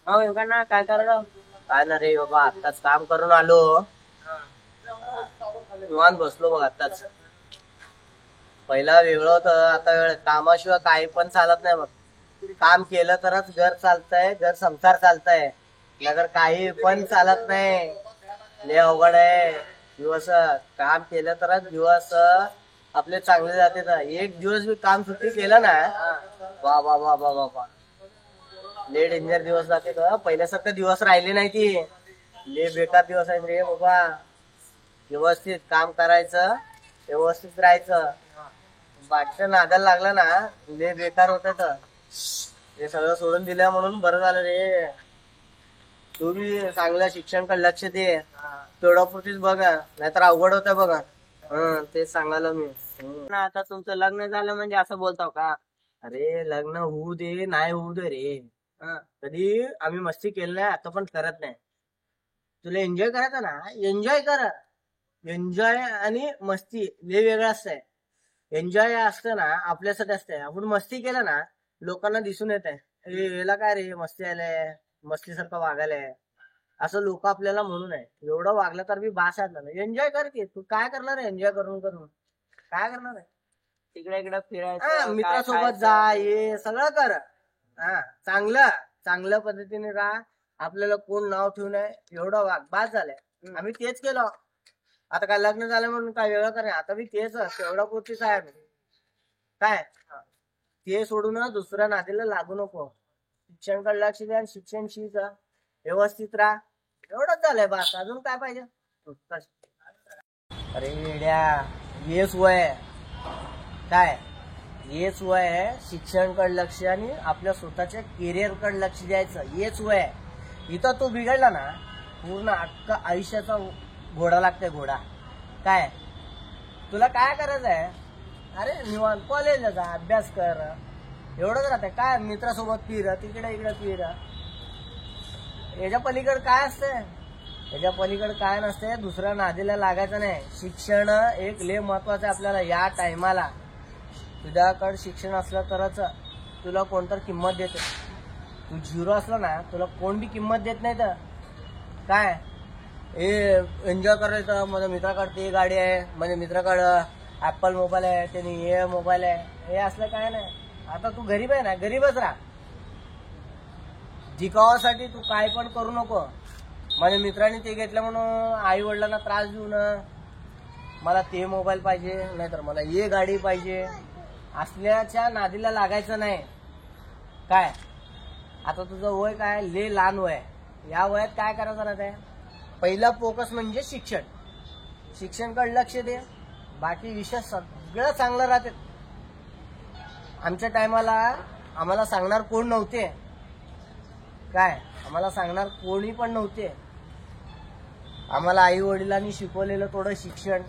हो योगांना काय करणार? काय ना रे बाबा, आत्ताच काम करून आलो. निवांत बसलो बघ आत्ताच. पहिला वेगळं होतं, आता कामाशिवाय काही पण चालत नाही बघ. काम केलं तरच घर चालतंय, घर संसार चालतंय, नगर काही पण चालत नाही. लय अवघड आहे दिवस. काम केलं तरच दिवस आपले चांगले जाते. तर एक दिवस बी काम सुट्टी केलं ना, वा वा वा वा वा, लय डेंजर दिवस जाते. तर पहिल्यासारखं दिवस राहिले नाही ती. लय बेकार दिवस आहेत रे बाबा. व्यवस्थित काम करायचं, व्यवस्थित राहायचं. बाकीचं नादाला लागलं ना, लय बेकार होत. तर हे सगळं सोडून दिलं म्हणून बरं झालं रे. तू बी चांगल्या शिक्षणाकडे लक्ष दे. तेवढं पुरतीच बघा, नाहीतर अवघड होतं बघा. ते सांगायला मी. आता तुमचं लग्न झालं म्हणजे असं बोलताव का? अरे लग्न होऊ दे नाही होऊ दे रे, कधी आम्ही मस्ती केली नाही, आता पण करत नाही. तुला एन्जॉय करायचं ना, एन्जॉय कर. एन्जॉय आणि मस्ती लय वेगळं असतंय. एन्जॉय असतं ना आपल्यासाठी असतंय. आपण मस्ती केलं ना, लोकांना दिसून येत आहे, याला काय रे मस्ती आलंय, मस्तीसारखं वागायलाय, असं लोक आपल्याला म्हणून आहे. एवढं वागलं तर मी भास आहे ना. एन्जॉय कर की. तू काय करणार आहे एन्जॉय करून करून? काय करणार आहे? तिकडे इकडे फिरायचं, मित्रासोबत जा, ये सगळं कर. चांगलं चांगल्या पद्धतीने राहा. आपल्याला कोण नाव ठेवू नये एवढं वाग, बाद झालंय. आम्ही तेच केलं. आता काय लग्न झालं म्हणून काय वेगळं करे? आता मी तेच एवढा पुरतीच आहे आम्ही. काय ते सोडून दुसऱ्या नादीला लागू नको. शिक्षणाकडे लक्ष द्या, शिक्षण शिक, व्यवस्थित राहा. एवढंच झालंय बस, अजून काय पाहिजे? अरे येड्या, हेच वय काय, हेच वय आहे शिक्षणाकडे लक्ष आणि आपल्या स्वतःच्या करिअरकडे लक्ष द्यायचं. हेच वय आहे. इथं तो बिघडला ना, पूर्ण अख्खा आयुष्याचा घोडा लागतंय, घोडा. काय तुला काय करायचं आहे? अरे निवांत कॉलेजला जा, अभ्यास कर, एवढंच राहतंय. काय मित्रासोबत फिर, तिकडे इकडे फिर. याच्या पलीकडे काय असतंय? याच्या पलीकडे काय नसते. दुसऱ्या नादीला लागायचं नाही. शिक्षण एक लय महत्वाचं आहे आपल्याला या टायमाला. तुझ्याकडे शिक्षण असलं तरच तुला कोणतर किंमत देते. तू झिरो असलं ना, तुला कोण बी किंमत देत नाही. तर काय एन्जॉय करायचं. माझ्या मित्राकडे ते गाडी आहे, माझ्या मित्राकडं ऍपल मोबाईल आहे, त्याने हे मोबाईल आहे, हे असलं काय नाही. आता तू गरीब आहे ना, गरीबच राहा. जिकावासाठी तू काय पण करू नको. माझ्या मित्राने ते घेतलं म्हणून आई वडिलांना त्रास देऊन मला ते मोबाईल पाहिजे, नाहीतर मला हे गाडी पाहिजे, असल्याच्या नादीला लागायचं नाही. काय आता तुझं वय काय, लय लहान वय. या वयात काय करायचं राहतंय? पहिला फोकस म्हणजे शिक्षण. शिक्षणकडे लक्ष दे, बाकी विषय सगळं चांगलं राहते. आमच्या टायमाला आम्हाला सांगणार कोण नव्हते. काय आम्हाला सांगणार कोणी पण नव्हते. आम्हाला आई वडिलांनी शिकवलेलं थोडं शिक्षण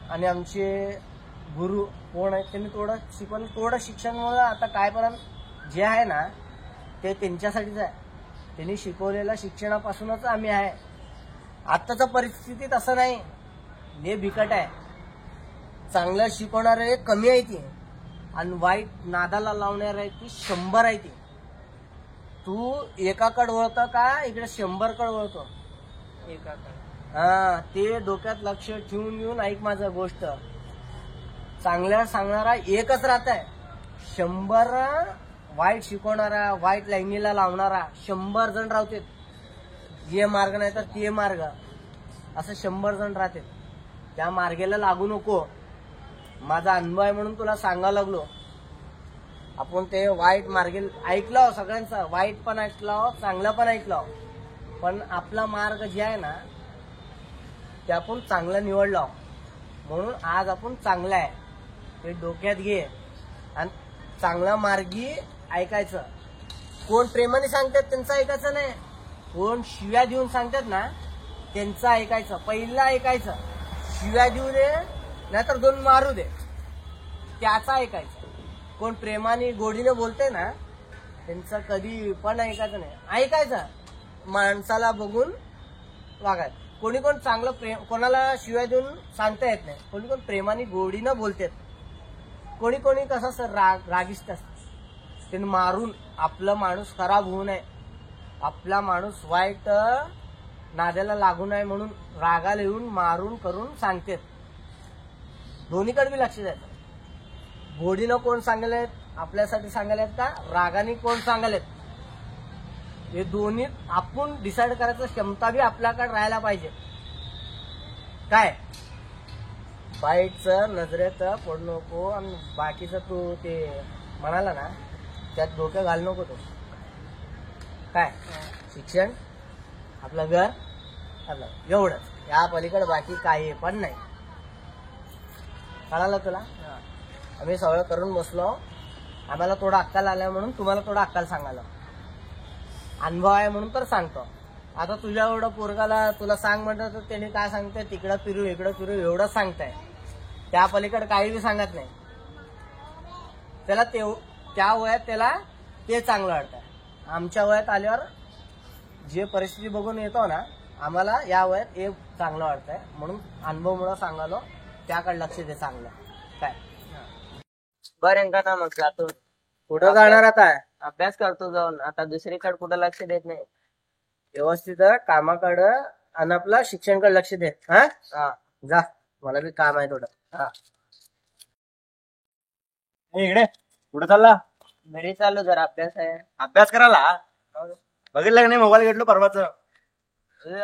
आणि आमचे गुरु कोण आहेत त्यांनी थोडं शिकवलं. थोडं शिक्षणामुळे आता काय पण जे आहे ना ते त्यांच्यासाठीच आहे. त्यांनी शिकवलेलं शिक्षणापासूनच आम्ही आहे. आत्ताच्या परिस्थितीत असं नाही, हे बिकट आहे. चांगलं शिकवणारे कमी आहे ती, आणि वाईट नादाला लावणार आहे ती 100 आहे ती. तू एकाकडे वळतं का इकडे 100कडे वळतो? एकाकडे. ते डोक्यात लक्ष ठेवून घेऊन ऐक माझं गोष्ट. चांगल्या सांगणारा एकच राहत आहे. 100 वाईट शिकवणारा, वाईट लाईनीला लावणारा 100 जण राहते. जे मार्ग नाही तर ते मार्ग, असं 100 जण राहते. त्या मार्गाला लागू नको. माझा अनुभव आहे म्हणून तुला सांगायला लागलो. आपण ते वाईट मार्गे ऐकलं सगळ्यांचं, वाईट पण ऐकलं, चांगलं पण ऐकलं, पण आपला मार्ग जे आहे ना ते आपण चांगलं निवडलं म्हणून आज आपण चांगलं आहे. ते डोक्यात घे आणि चांगल्या मार्गी ऐकायचं. कोण प्रेमाने सांगतात त्यांचं ऐकायचं नाही. कोण शिव्या देऊन सांगतात ना त्यांचं ऐकायचं. पहिलं ऐकायचं. शिव्या देऊ दे नाहीतर 2 मारू दे, त्याचं ऐकायचं. कोण प्रेमाने गोडीने बोलते ना त्यांचं कधी पण ऐकायचं नाही. ऐकायचं, माणसाला बघून वागायचं. कोणी कोण चांगलं प्रेम, कोणाला शिव्या देऊन सांगता येत नाही. कोणी कोण प्रेमाने गोडीनं बोलतात. कोणी कोणी कसं रागिष्ट असतं, त्यांनी मारून आपलं माणूस खराब होऊ नये आपला माणूस वाईट नाद्याला लागू नये म्हणून रागाला येऊन मारून करून सांगतेत. दोन्हीकडे बी लक्ष द्यायचं. गोडीनं कोण सांगलेत आपल्यासाठी सांगायलेत का रागाने कोण सांगायलेत हे दोन्ही आपण डिसाईड करायचं क्षमता बी आपल्याकडे राहायला पाहिजे. काय वाईटचं नजरेचं पडू नको आणि बाकीचं तू ते म्हणाला ना त्यात डोकं घाल नको तो. काय शिक्षण आपलं घर आपलं एवढंच या पलीकडे बाकी काही पण नाही. कळालं तुला. आम्ही सगळं करून बसलो. आम्हाला थोडा अक्कल आलाय म्हणून तुम्हाला थोडा अक्कल सांगायला अनुभव आहे म्हणून तर सांगतो. आता तुझ्या एवढं पोरगाला तुला सांग म्हणतात तर त्याने काय सांगते तिकडं फिरू इकडं फिरू एवढंच सांगताय. त्या पलीकडे काही बी सांगत नाही. त्याला त्या वयात त्याला ते चांगलं वाटतंय. आमच्या वयात आल्यावर जे परिस्थिती बघून येतो ना आम्हाला या वयात हे चांगलं वाटतंय म्हणून अनुभवमुळे सांगालो त्याकडे लक्ष दे चांगलं. काय बरं का ना मग जातो. कुठं जाणार आता. अभ्यास करतो जाऊन. आता दुसरीकडे कुठं लक्ष देत नाही. व्यवस्थित कामाकडं आणि आपलं शिक्षणकडे लक्ष दे. हा जा मला बी काम आहे थोडं. हा इकडे कुठं चालला. घरी चालू जरा अभ्यास आहे. अभ्यास करायला बघितलं का नाही मोबाईल घेतलो परवाच.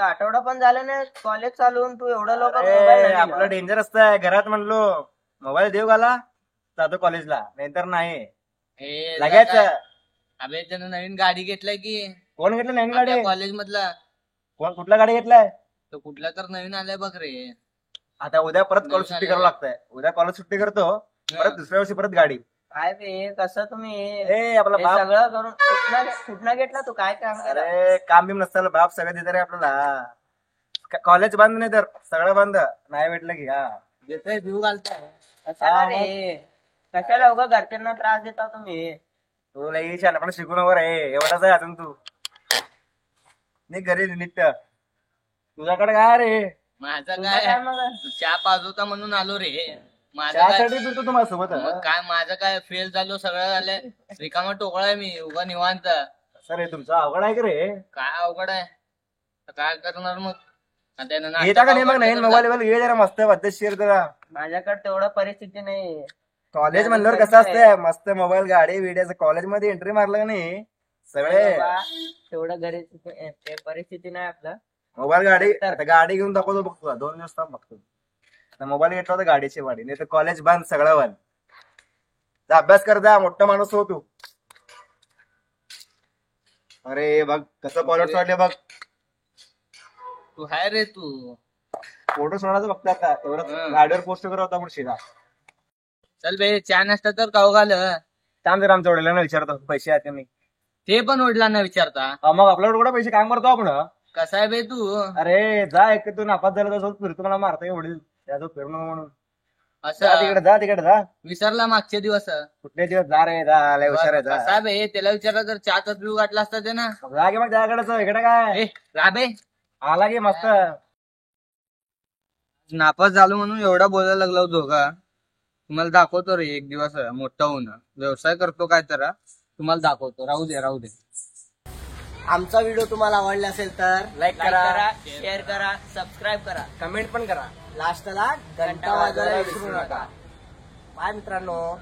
आठवडा पण झाला नाही कॉलेज चालून तू एवढं लोक आपलं डेंजर असतंय. घरात म्हणलो मोबाईल देऊ घाला जातो कॉलेजला नाहीतर नाही लगेच. अबे त्यानं नवीन गाडी घेतलाय की. कोण घेतलं नवीन गाडी. कॉलेज मधला. कोण कुठला गाडी घेतलाय. तो कुठला तर नवीन आलाय बघ रे. आता उद्या परत कॉलेज सुट्टी करावं लागतंय. उद्या कॉलेज सुट्टी करतो परत दुसऱ्या वर्षी परत गाडी. काय बे कसं तुम्ही ए आपला हे बाप. सगळं करून कुठनं घेतला तू काय काम केलं? अरे काम बिम नसतं बाप सगळं देत रे आपल्याला. कॉलेज बंद नाही तर सगळं बंद नाही भेटलं की. हा देतोय देऊ घालताय. कशाला रे कशाला उगा घरच्यांना त्रास देता तुम्ही. तू लई शहाणपण शिकू नको रे. एवढाच आहे अजून तू. नाही घरी निघत तुझ्याकडे काय रे. माझा तुझं काय काय मग तू चहा पाजवता म्हणून आलो रे. माझं काय त्यासाठी फिरतो तुम्हाला सोबत. मग काय माझं काय फेल झालो सगळं झालंय. रिकामा टोकळा आहे मी उगा निवांत. सर तुमचं अवघड आहे का रे. काय अवघड आहे तर काय करणार मग. आता यानं नाश्ता येता का नाही मग पावभाजी नवीन करता. मोबाईल घे जरा मस्त पद्धतशीर जरा. माझ्याकडे तेवढं परिस्थिती नाही. कॉलेज म्हणल्यावर कसं असतंय मस्त मोबाईल गाडी विड्याचं. कॉलेज मध्ये एंट्री मारलं का नाही सगळे बाबा, तेवढं घरी ते परिस्थिती नाही आपलं. मोबाईल गाडी. आता गाडी घेऊन दाखवतो बघतो 2 दिवस थांब बघतो. आता मोबाईल घेतला होता गाडीची वाडी नाही तर कॉलेज बंद सगळं बंद. जा अभ्यास कर जा मोठा माणूस हो तू. अरे बघ कसं कॉलेज वाटले बघ. तू हाय रे तू. फोटो सोडायचं बघता आता एवढं गाडीवर पोस्ट करत होता म्हणून शिरा. चल बे चहा नाश्ता तर खाऊ घाल. थांब जर आमच्या वडिलांना विचारतो पैसे आहेत का नाही. ते पण वडिलांना विचारता. मग आपल्याकडे कुठे पैसे काम करतो आपण. कसा आहे बे तू. अरे जा एक तू नापास झाला तसं फिरतो मला मारतोय वडील त्याचं फिरणं म्हणून. जा असं तिकडे जा तिकडे जा. विसरला मागचे दिवस. कुठले दिवस जा रे जा लय हुशार आहे जा. कसा बे त्याला विचारलं तर चहाचा पिऊ गाठला असता ते ना. जा की मग त्याकडे इकडे काय ए राबे आला की मस्त. नापास झालो म्हणून एवढा बोलायला लागला होतो का. तुम्हाला दाखवतो रे एक दिवस मोठा होऊन व्यवसाय करतो काय तर तुम्हाला दाखवतो. राहू दे राहू दे. आमचा व्हिडिओ तुम्हाला आवडला असेल तर लाईक लाईक करा करा शेअर करा सबस्क्राईब करा. कमेंट पण करा. लास्टला घंटा वाजवायला विसरू नका. बाय मित्रांनो.